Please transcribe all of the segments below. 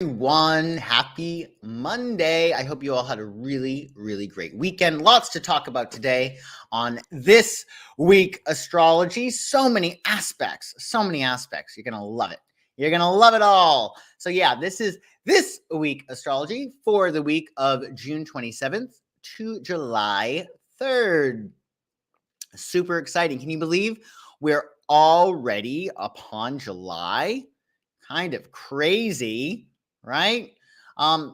Everyone, happy Monday. I hope you all had a really great weekend. Lots to talk about today on this week astrology. So many aspects. You're going to love it. You're going to love it all. So yeah, this is this week astrology for the week of June 27th to July 3rd. Super exciting. Can you believe we're already upon July? Kind of crazy, right?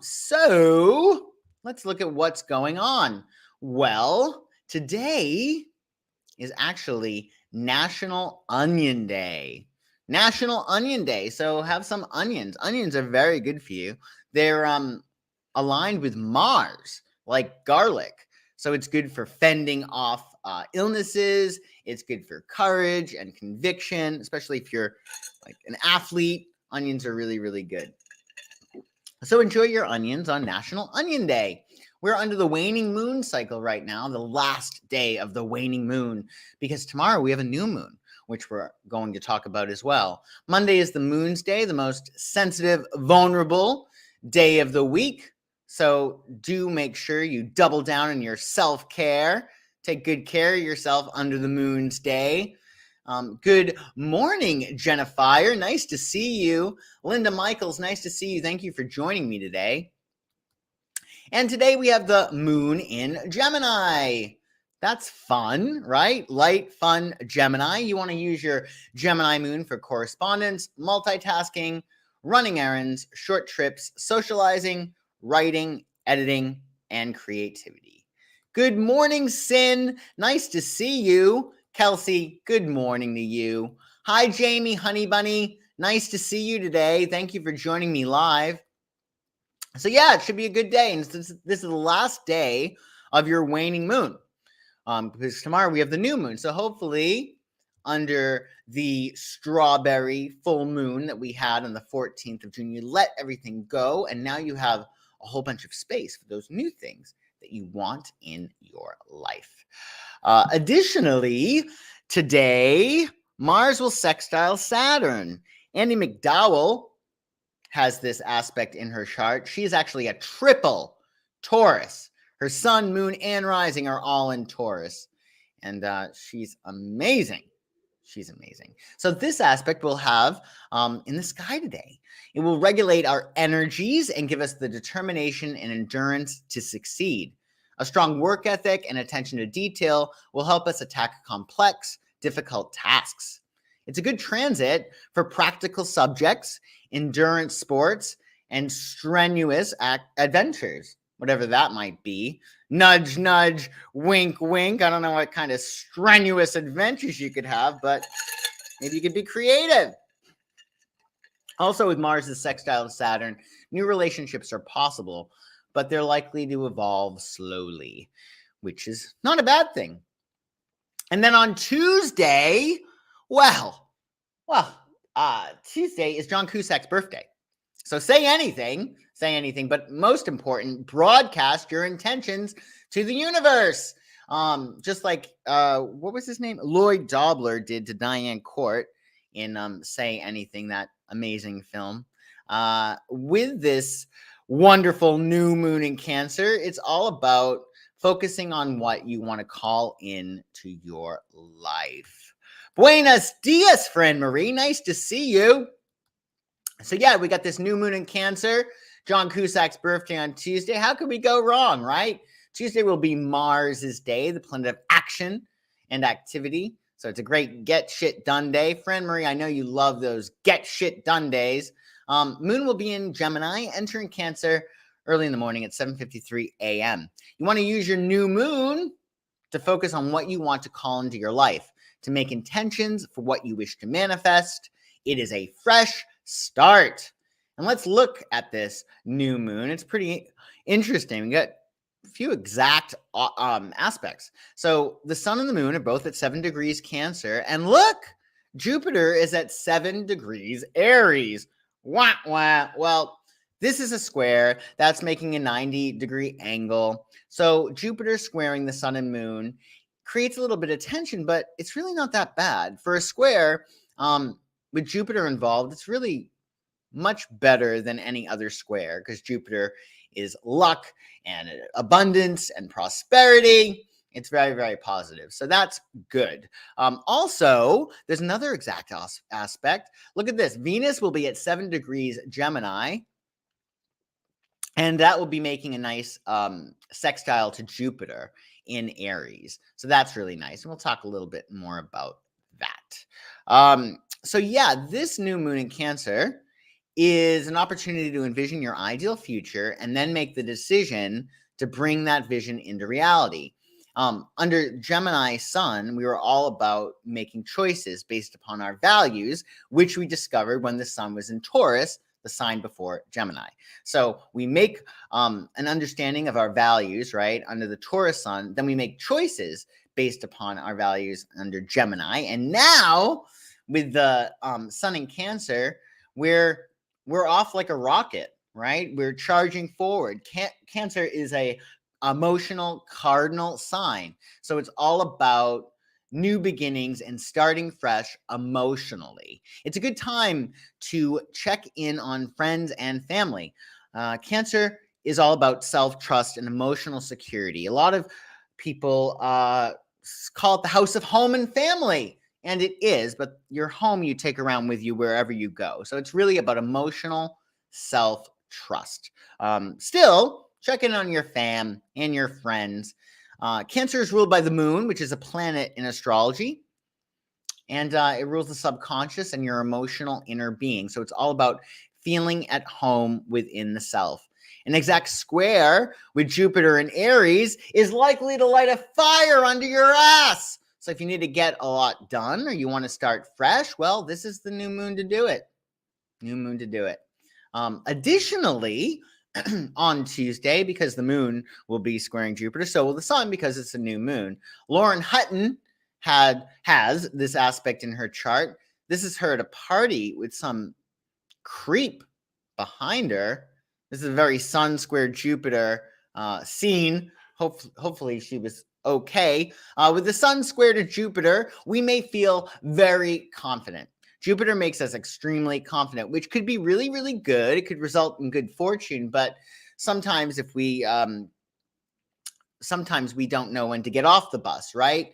So let's look at what's going on. Well, today is actually National Onion Day. National Onion Day. So have some onions. Onions are very good for you. They're aligned with Mars, like garlic. So it's good for fending off illnesses. It's good for courage and conviction, especially if you're like an athlete. Onions are really good. So enjoy your onions on National Onion Day. We're under the waning moon cycle right now, the last day of the waning moon, because tomorrow we have a new moon, which we're going to talk about as well. Monday is the moon's day, the most sensitive, vulnerable day of the week. So do make sure you double down on your self-care. Take good care of yourself under the moon's day. Good morning, Jennifer. Nice to see you. Linda Michaels, nice to see you. Thank you for joining me today. And today we have the moon in Gemini. That's fun, right? Light, fun Gemini. You want to use your Gemini moon for correspondence, multitasking, running errands, short trips, socializing, writing, editing, and creativity. Good morning, Sin. Nice to see you. Kelsey, good morning to you. Hi, Jamie, Honey Bunny. Nice to see you today. Thank you for joining me live. So yeah, it should be a good day. And this is the last day of your waning moon. Because tomorrow we have the new moon. So hopefully under the strawberry full moon that we had on the 14th of June, you let everything go. And now you have a whole bunch of space for those new things that you want in your life. Additionally, today, Mars will sextile Saturn. Andy McDowell has this aspect in her chart. She's actually a triple Taurus. Her sun, moon, and rising are all in Taurus. And she's amazing. She's amazing. So this aspect we'll have in the sky today. It will regulate our energies and give us the determination and endurance to succeed. A strong work ethic and attention to detail will help us attack complex, difficult tasks. It's a good transit for practical subjects, endurance sports, and strenuous adventures, whatever that might be. Nudge, nudge, wink, wink. I don't know what kind of strenuous adventures you could have, but maybe you could be creative. Also, with Mars' sextile to Saturn, new relationships are possible, but they're likely to evolve slowly, which is not a bad thing. And then on Tuesday, Tuesday is John Cusack's birthday. So say anything, but most important, broadcast your intentions to the universe. Just like, what was his name? Lloyd Dobler did to Diane Court in Say Anything, that amazing film. With this wonderful new moon in Cancer, it's all about focusing on what you want to call in to your life. Buenos dias, friend Marie. Nice to see you. So yeah, we got this new moon in Cancer. John Cusack's birthday on Tuesday. How could we go wrong, right? Tuesday will be Mars's day, the planet of action and activity. So it's a great get shit done day. Friend Marie, I know you love those get shit done days. Moon will be in Gemini, entering Cancer early in the morning at 7:53 a.m. You want to use your new moon to focus on what you want to call into your life, to make intentions for what you wish to manifest. It is a fresh start. And let's look at this new moon. It's pretty interesting. We got a few exact aspects. So the sun and the moon are both at 7 degrees Cancer. And look, Jupiter is at 7 degrees Aries. Wah, wah. Well, this is a square that's making a 90-degree angle. So Jupiter squaring the sun and moon creates a little bit of tension, but it's really not that bad. For a square, with Jupiter involved, it's really much better than any other square because Jupiter is luck and abundance and prosperity. It's very, very positive. So that's good. Also, there's another exact aspect. Look at this. Venus will be at 7 degrees Gemini, and that will be making a nice sextile to Jupiter in Aries. So that's really nice. And we'll talk a little bit more about that. So yeah, this new moon in Cancer is an opportunity to envision your ideal future and then make the decision to bring that vision into reality. Under Gemini Sun, we were all about making choices based upon our values, which we discovered when the Sun was in Taurus, the sign before Gemini. So we make an understanding of our values, right, under the Taurus Sun. Then we make choices based upon our values under Gemini. And now with the Sun in Cancer, we're off like a rocket, right? We're charging forward. Cancer is a emotional cardinal sign. So it's all about new beginnings and starting fresh emotionally. It's a good time to check in on friends and family. Cancer is all about self-trust and emotional security. A lot of people call it the house of home and family, and it is, but your home you take around with you wherever you go. So it's really about emotional self-trust. Still, check in on your fam and your friends. Cancer is ruled by the moon, which is a planet in astrology. And it rules the subconscious and your emotional inner being. So it's all about feeling at home within the self. An exact square with Jupiter in Aries is likely to light a fire under your ass. So if you need to get a lot done or you want to start fresh, well, this is the new moon to do it. New moon to do it. Additionally, on Tuesday, because the moon will be squaring Jupiter, so will the sun because it's a new moon. Lauren Hutton has this aspect in her chart. This is her at a party with some creep behind her. This is a very sun squared Jupiter scene. Hopefully she was okay. With the sun squared to Jupiter, we may feel very confident. Jupiter makes us extremely confident, which could be really, really good. It could result in good fortune, but sometimes if we sometimes we don't know when to get off the bus, right?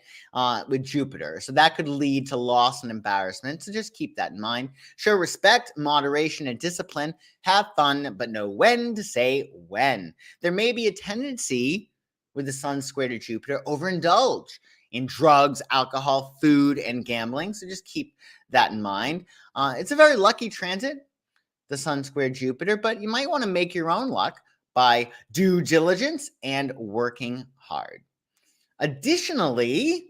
With Jupiter. So that could lead to loss and embarrassment. So just keep that in mind. Show respect, moderation, and discipline. Have fun, but know when to say when. There may be a tendency with the sun squared to Jupiter, overindulge in drugs, alcohol, food, and gambling. So just keep that in mind. It's a very lucky transit, the sun squared Jupiter, but you might want to make your own luck by due diligence and working hard. Additionally,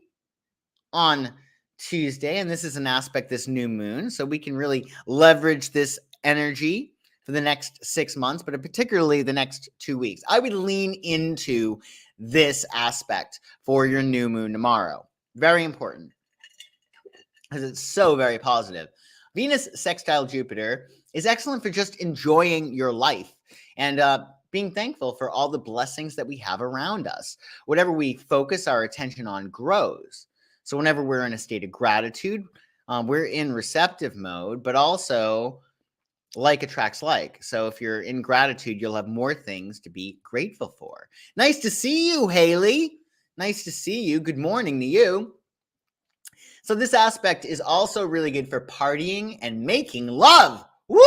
on Tuesday, and this is an aspect, this new moon, so we can really leverage this energy for the next 6 months, but particularly the next 2 weeks. I would lean into this aspect for your new moon tomorrow. Very important because it's so very positive. Venus sextile Jupiter is excellent for just enjoying your life and being thankful for all the blessings that we have around us. Whatever we focus our attention on grows. So whenever we're in a state of gratitude, we're in receptive mode, but also like attracts like. So if you're in gratitude, you'll have more things to be grateful for. Nice to see you, Haley. Nice to see you. Good morning to you. So this aspect is also really good for partying and making love. Woo!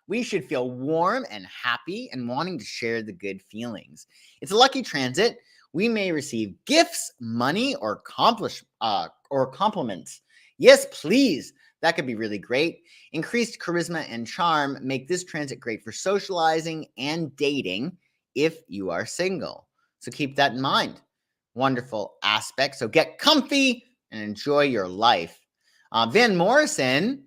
We should feel warm and happy and wanting to share the good feelings. It's a lucky transit. We may receive gifts, money, or compliments. Yes, please. That could be really great. Increased charisma and charm make this transit great for socializing and dating if you are single. So keep that in mind. Wonderful aspect. So get comfy and enjoy your life. Van Morrison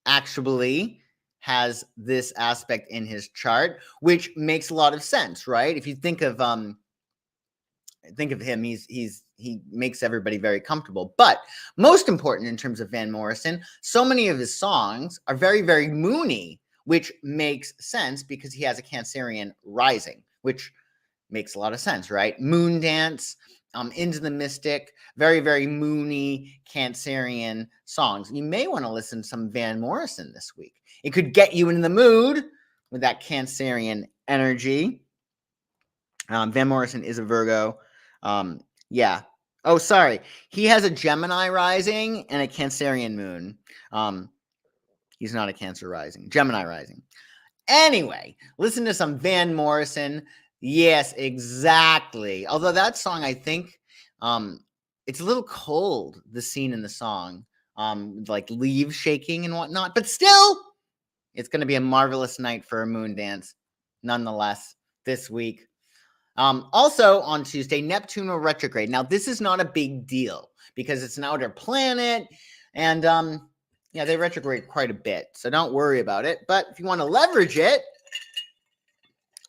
actually has this aspect in his chart, which makes a lot of sense, right? If you think of him, he makes everybody very comfortable. But most important in terms of Van Morrison, so many of his songs are very, very moony, which makes sense because he has a Cancerian rising, which makes a lot of sense, right? Moon Dance, Into the Mystic, very, very moony Cancerian songs. You may want to listen to some Van Morrison this week. It could get you in the mood with that Cancerian energy. Van Morrison is a Virgo. Yeah. Oh, sorry. He has a Gemini rising and a Cancerian moon. He's not a Cancer rising. Gemini rising. Anyway, listen to some Van Morrison. Yes, exactly. Although that song, I think, it's a little cold, the scene in the song, like leaves shaking and whatnot. But still, it's going to be a marvelous night for a moon dance, nonetheless, this week. Also on Tuesday, Neptune will retrograde. Now, this is not a big deal because it's an outer planet, and yeah, they retrograde quite a bit, so don't worry about it. But if you want to leverage it,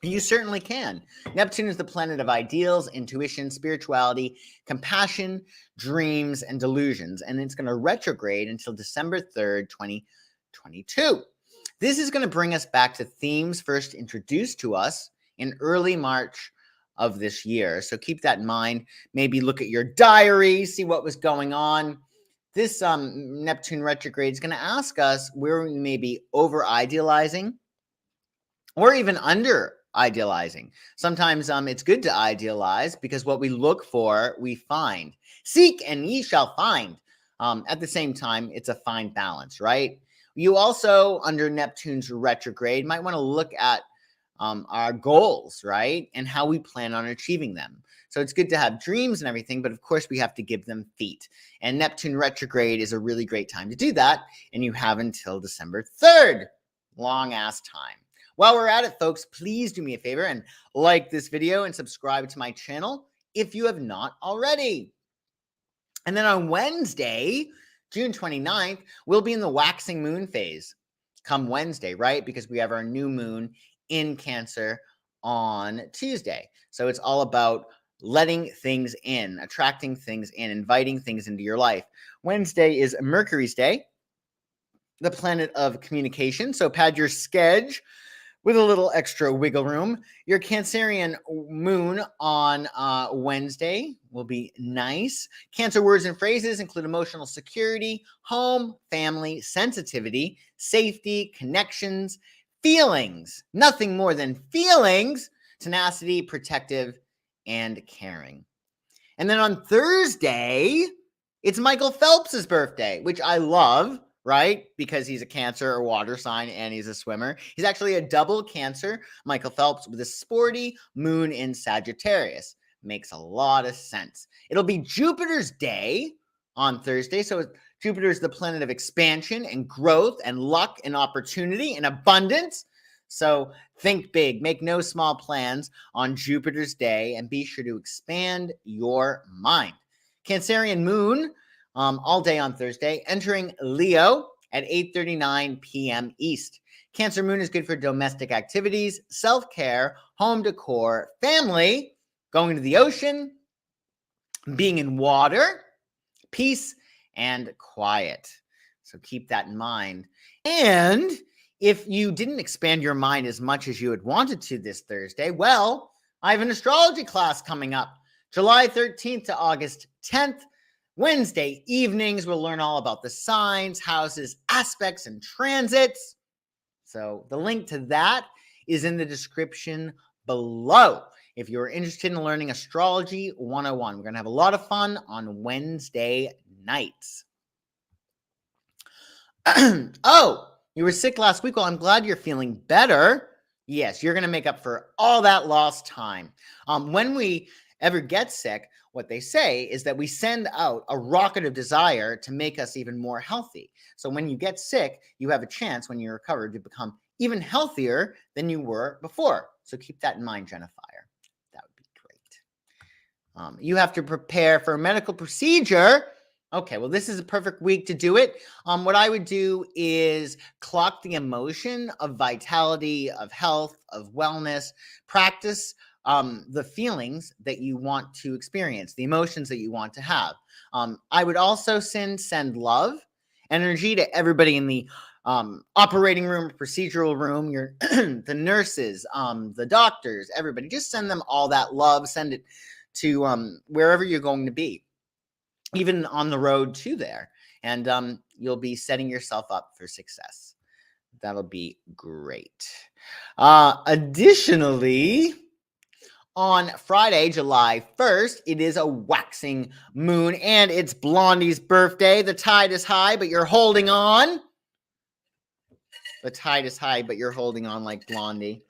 you certainly can. Neptune is the planet of ideals, intuition, spirituality, compassion, dreams, and delusions, and it's going to retrograde until December 3rd, 2022. This is going to bring us back to themes first introduced to us in early March of this year. So keep that in mind. Maybe look at your diary, see what was going on. This Neptune retrograde is going to ask us where we may be over-idealizing or even under-idealizing. Sometimes it's good to idealize because what we look for, we find. Seek and ye shall find. At the same time, it's a fine balance, right? You also, under Neptune's retrograde, might want to look at our goals, right? And how we plan on achieving them. So it's good to have dreams and everything, but of course we have to give them feet. And Neptune retrograde is a really great time to do that. And you have until December 3rd. Long ass time. While we're at it, folks, please do me a favor and like this video and subscribe to my channel if you have not already. And then on Wednesday, June 29th, we'll be in the waxing moon phase come Wednesday, right? Because we have our new moon in Cancer on Tuesday. So it's all about letting things in, attracting things in, inviting things into your life. Wednesday is Mercury's day, the planet of communication. So pad your schedule with a little extra wiggle room. Your Cancerian moon on Wednesday will be nice. Cancer words and phrases include emotional security, home, family, sensitivity, safety, connections, feelings, nothing more than feelings, tenacity, protective, and caring. And then on Thursday, it's Michael Phelps's birthday, which I love, right? Because he's a Cancer or water sign and he's a swimmer. He's actually a double Cancer, Michael Phelps, with a sporty moon in Sagittarius. Makes a lot of sense. It'll be Jupiter's day on Thursday. So Jupiter is the planet of expansion and growth and luck and opportunity and abundance. So think big, make no small plans on Jupiter's day, and be sure to expand your mind. Cancerian moon all day on Thursday, entering Leo at 8:39 p.m. East. Cancer moon is good for domestic activities, self-care, home decor, family, going to the ocean, being in water, peace, and quiet. So keep that in mind. And if you didn't expand your mind as much as you had wanted to this Thursday, well, I have an astrology class coming up July 13th to August 10th. Wednesday evenings, we'll learn all about the signs, houses, aspects, and transits. So the link to that is in the description below. If you're interested in learning Astrology 101, we're going to have a lot of fun on Wednesday nights. Oh, you were sick last week. Well, I'm glad you're feeling better. Yes, you're going to make up for all that lost time. When we ever get sick, what they say is that we send out a rocket of desire to make us even more healthy. So when you get sick, you have a chance when you recover to become even healthier than you were before. So keep that in mind, Jennifer. That would be great. You have to prepare for a medical procedure. Okay, well, this is a perfect week to do it. What I would do is clock the emotion of vitality, of health, of wellness, practice the feelings that you want to experience, the emotions that you want to have. I would also send love, energy to everybody in the operating room, procedural room, the nurses, the doctors, everybody. Just send them all that love. Send it to wherever you're going to be, even on the road to there. And you'll be setting yourself up for success. That'll be great. Additionally, on Friday, July 1st, it is a waxing moon, and it's Blondie's birthday. The tide is high, but you're holding on. The tide is high, but you're holding on like Blondie.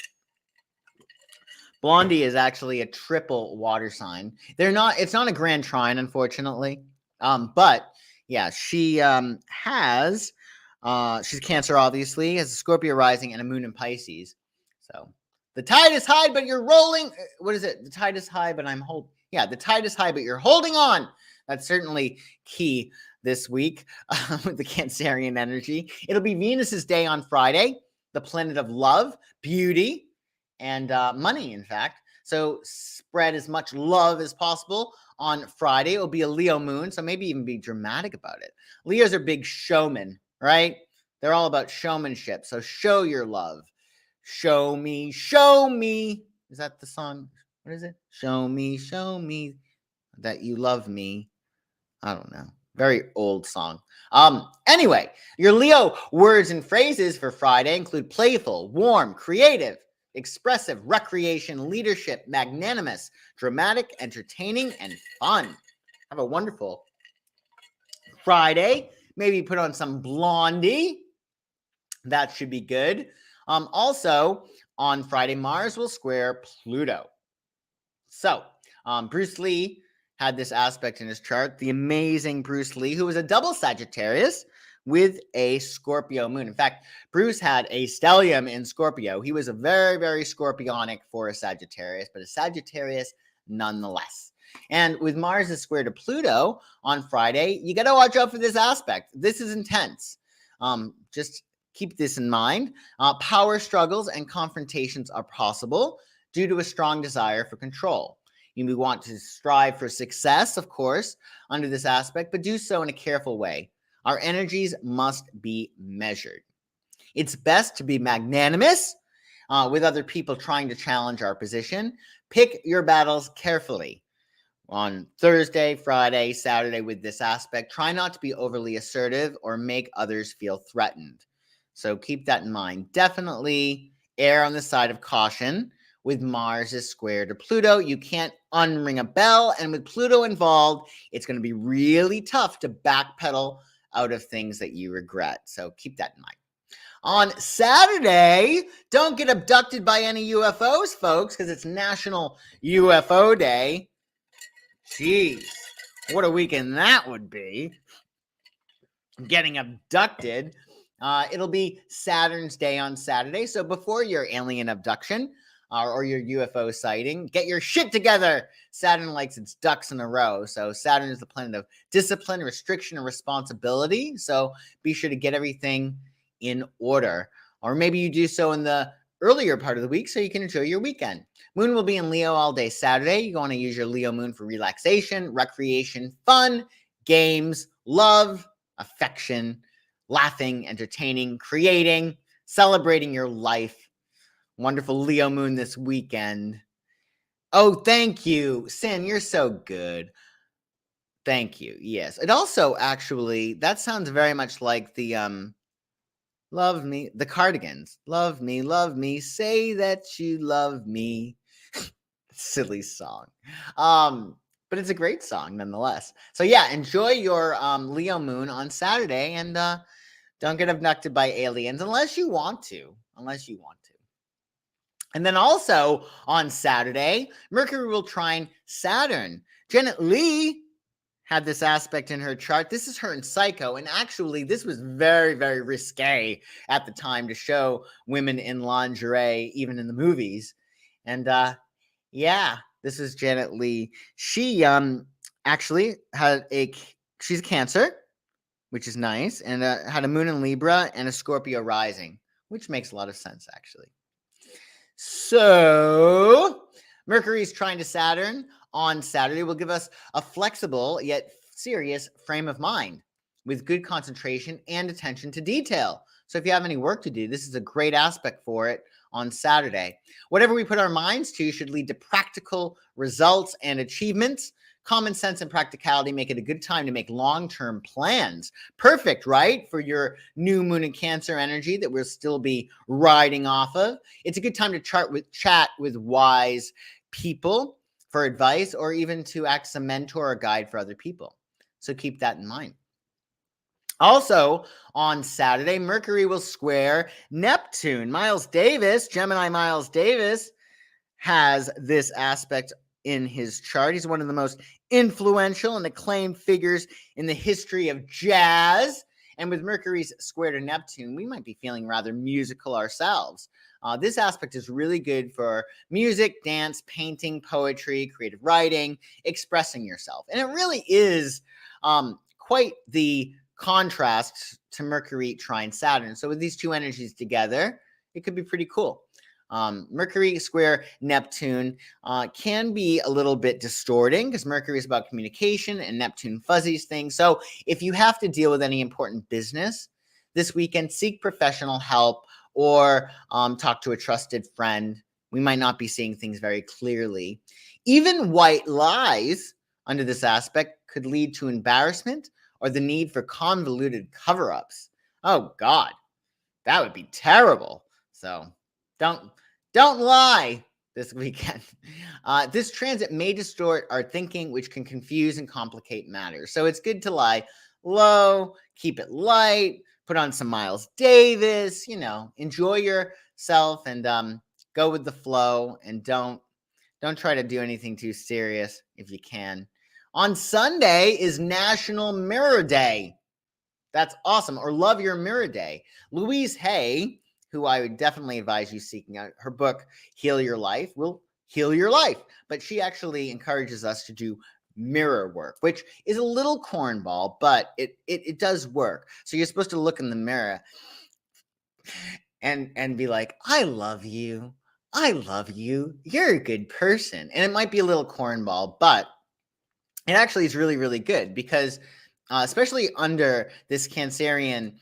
Blondie is actually a triple water sign. It's not a grand trine, unfortunately. But yeah, she has she's Cancer, obviously, has a Scorpio rising and a moon in Pisces. So the tide is high, but you're rolling. What is it? The tide is high, but the tide is high, but you're holding on. That's certainly key this week with the Cancerian energy. It'll be Venus's day on Friday, the planet of love, beauty, and money, in fact. So spread as much love as possible on Friday. It will be a Leo moon, so maybe even be dramatic about it. Leos are big showmen, right? They're all about showmanship. So show your love. Show me, show me. Is that the song? What is it? Show me that you love me. I don't know. Very old song. Anyway, your Leo words and phrases for Friday include playful, warm, creative, expressive, recreation, leadership, magnanimous, dramatic, entertaining, and fun. Have a wonderful Friday. Maybe put on some Blondie. That should be good. Also, on Friday, Mars will square Pluto. So, Bruce Lee had this aspect in his chart. The amazing Bruce Lee, who was a double Sagittarius with a Scorpio moon. In fact, Bruce had a stellium in Scorpio. He was a very, very scorpionic for a Sagittarius, but a Sagittarius nonetheless. And with Mars is square to Pluto on Friday, you got to watch out for this aspect. This is intense. Just keep this in mind. Power struggles and confrontations are possible due to a strong desire for control. You want to strive for success, of course, under this aspect, but do so in a careful way. Our energies must be measured. It's best to be magnanimous with other people trying to challenge our position. Pick your battles carefully. On Thursday, Friday, Saturday with this aspect, try not to be overly assertive or make others feel threatened. So keep that in mind. Definitely err on the side of caution. With Mars is square to Pluto, you can't unring a bell. And with Pluto involved, it's going to be really tough to backpedal out of things that you regret. So keep that in mind. On Saturday, don't get abducted by any UFOs, folks, because it's National UFO Day. Jeez, what a weekend that would be. Getting abducted. It'll be Saturn's day on Saturday. So before your alien abduction or your UFO sighting, get your shit together. Saturn likes its ducks in a row. So Saturn is the planet of discipline, restriction, and responsibility. So be sure to get everything in order. Or maybe you do so in the earlier part of the week so you can enjoy your weekend. Moon will be in Leo all day Saturday. You want to use your Leo moon for relaxation, recreation, fun, games, love, affection, laughing, entertaining, creating, celebrating your life. Wonderful Leo moon this weekend. Oh, thank you. Sin, you're so good. Thank you. Yes. It also actually, that sounds very much like the Love Me, the Cardigans. Love me, say that you love me. Silly song. But it's a great song nonetheless. So yeah, enjoy your Leo moon on Saturday and don't get abducted by aliens unless you want to. And then also on Saturday, Mercury will trine Saturn. Janet Leigh had this aspect in her chart. This is her in Psycho. And actually, this was very, very risque at the time to show women in lingerie, even in the movies. And yeah, this is Janet Leigh. She actually she's a Cancer, which is nice, and had a moon in Libra and a Scorpio rising, which makes a lot of sense, actually. So, Mercury's trine to Saturn on Saturday will give us a flexible yet serious frame of mind with good concentration and attention to detail. So if you have any work to do, this is a great aspect for it on Saturday. Whatever we put our minds to should lead to practical results and achievements. Common sense and practicality make it a good time to make long-term plans. Perfect, right? For your new moon in Cancer energy that we'll still be riding off of. It's a good time to chat with wise people for advice, or even to act as a mentor or guide for other people. So keep that in mind. Also, on Saturday, Mercury will square Neptune. Gemini Miles Davis, has this aspect in his chart. He's one of the most influential and acclaimed figures in the history of jazz. And with Mercury's square to Neptune, we might be feeling rather musical ourselves. This aspect is really good for music, dance, painting, poetry, creative writing, expressing yourself. And it really is quite the contrast to Mercury trine Saturn. So with these two energies together, it could be pretty cool. Mercury square Neptune can be a little bit distorting because Mercury is about communication and Neptune fuzzies things. So if you have to deal with any important business this weekend, seek professional help or talk to a trusted friend. We might not be seeing things very clearly. Even white lies under this aspect could lead to embarrassment or the need for convoluted cover-ups. Oh God, that would be terrible. So don't lie this weekend. This transit may distort our thinking, which can confuse and complicate matters. So it's good to lie low, keep it light, put on some Miles Davis, enjoy yourself and go with the flow, and don't try to do anything too serious if you can. On Sunday is National Mirror Day. That's awesome. Or Love Your Mirror Day. Louise Hay, who I would definitely advise you seeking out, her book, Heal Your Life, will heal your life. But she actually encourages us to do mirror work, which is a little cornball, but it does work. So you're supposed to look in the mirror and be like, I love you. I love you. You're a good person. And it might be a little cornball, but it actually is really, really good because especially under this Cancerian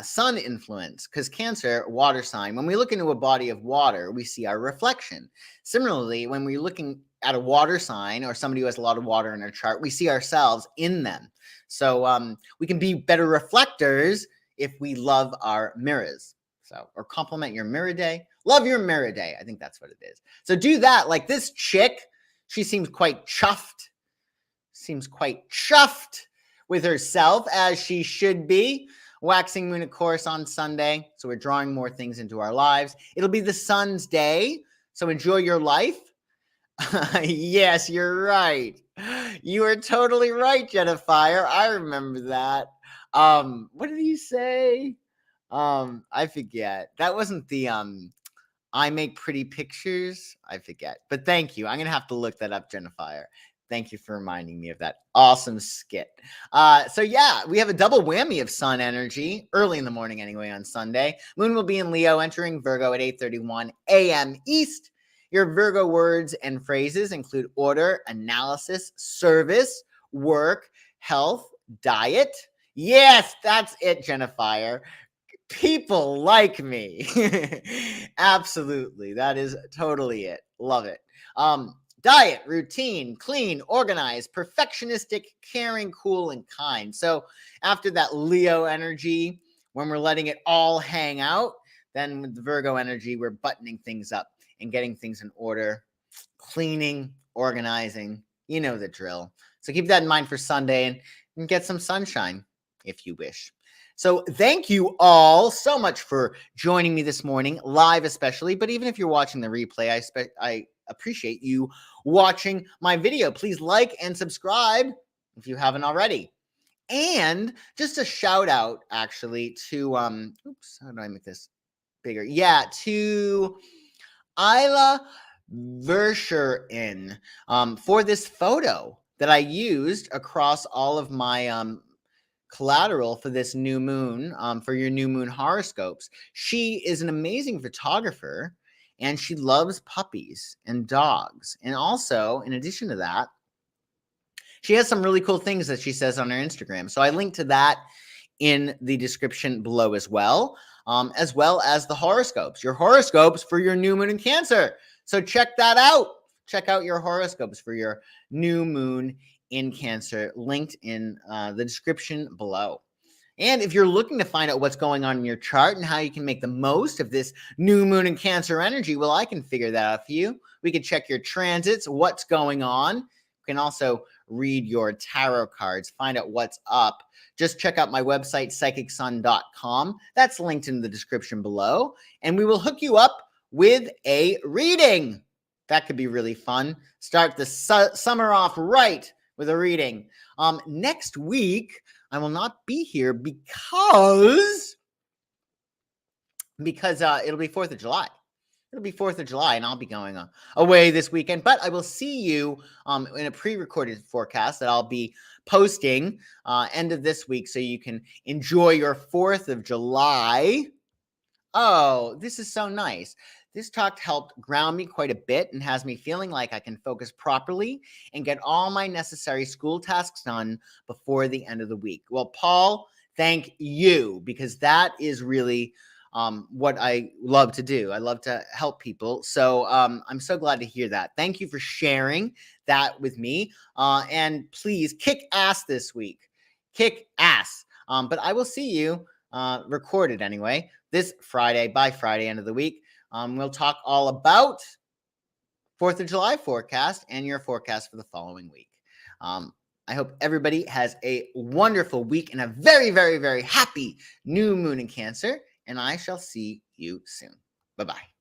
sun influence, because Cancer, water sign, when we look into a body of water, we see our reflection. Similarly, when we're looking at a water sign or somebody who has a lot of water in their chart, we see ourselves in them. So we can be better reflectors if we love our mirrors. So, or compliment your mirror day. Love your mirror day. I think that's what it is. So do that. Like this chick, she seems quite chuffed. With herself, as she should be. Waxing moon, of course, on Sunday. So we're drawing more things into our lives. It'll be the sun's day. So enjoy your life. Yes, you're right. You are totally right, Jennifer. I remember that. What did he say? I forget. That wasn't the I make pretty pictures. I forget. But thank you. I'm gonna have to look that up, Jennifer. Thank you for reminding me of that awesome skit. So yeah, we have a double whammy of sun energy early in the morning anyway on Sunday. Moon will be in Leo, entering Virgo at 8:31 a.m. East. Your Virgo words and phrases include order, analysis, service, work, health, diet. Yes, that's it, Jennifer. People like me. Absolutely. That is totally it. Love it. Diet, routine, clean, organized, perfectionistic, caring, cool, and kind. So after that Leo energy, when we're letting it all hang out, then with the Virgo energy, we're buttoning things up and getting things in order, cleaning, organizing, you know the drill. So keep that in mind for Sunday and get some sunshine if you wish. So thank you all so much for joining me this morning, live especially, but even if you're watching the replay, I appreciate you watching my video. Please like and subscribe if you haven't already. And just a shout out actually to oops, how do I make this bigger? Yeah, to Isla Verscherin for this photo that I used across all of my collateral for this new moon, for your new moon horoscopes. She is an amazing photographer and she loves puppies and dogs. And also, in addition to that, she has some really cool things that she says on her Instagram. So I linked to that in the description below as well as the horoscopes. Your horoscopes for your new moon in Cancer. So check that out. Check out your horoscopes for your new moon in Cancer linked in the description below. And if you're looking to find out what's going on in your chart and how you can make the most of this new moon in Cancer energy, well, I can figure that out for you. We can check your transits, what's going on. You can also read your tarot cards, find out what's up. Just check out my website, psychicsun.com. That's linked in the description below. And we will hook you up with a reading. That could be really fun. Start the summer off right with a reading. Next week, I will not be here because it'll be 4th of July. It'll be 4th of July, and I'll be going away this weekend. But I will see you in a pre-recorded forecast that I'll be posting end of this week so you can enjoy your 4th of July. Oh, this is so nice. This talk helped ground me quite a bit and has me feeling like I can focus properly and get all my necessary school tasks done before the end of the week. Well, Paul, thank you, because that is really what I love to do. I love to help people. So I'm so glad to hear that. Thank you for sharing that with me. And please kick ass this week. Kick ass. But I will see you recorded anyway this Friday, by Friday, end of the week. We'll talk all about 4th of July forecast and your forecast for the following week. I hope everybody has a wonderful week and a very, very, very happy new moon in Cancer. And I shall see you soon. Bye-bye.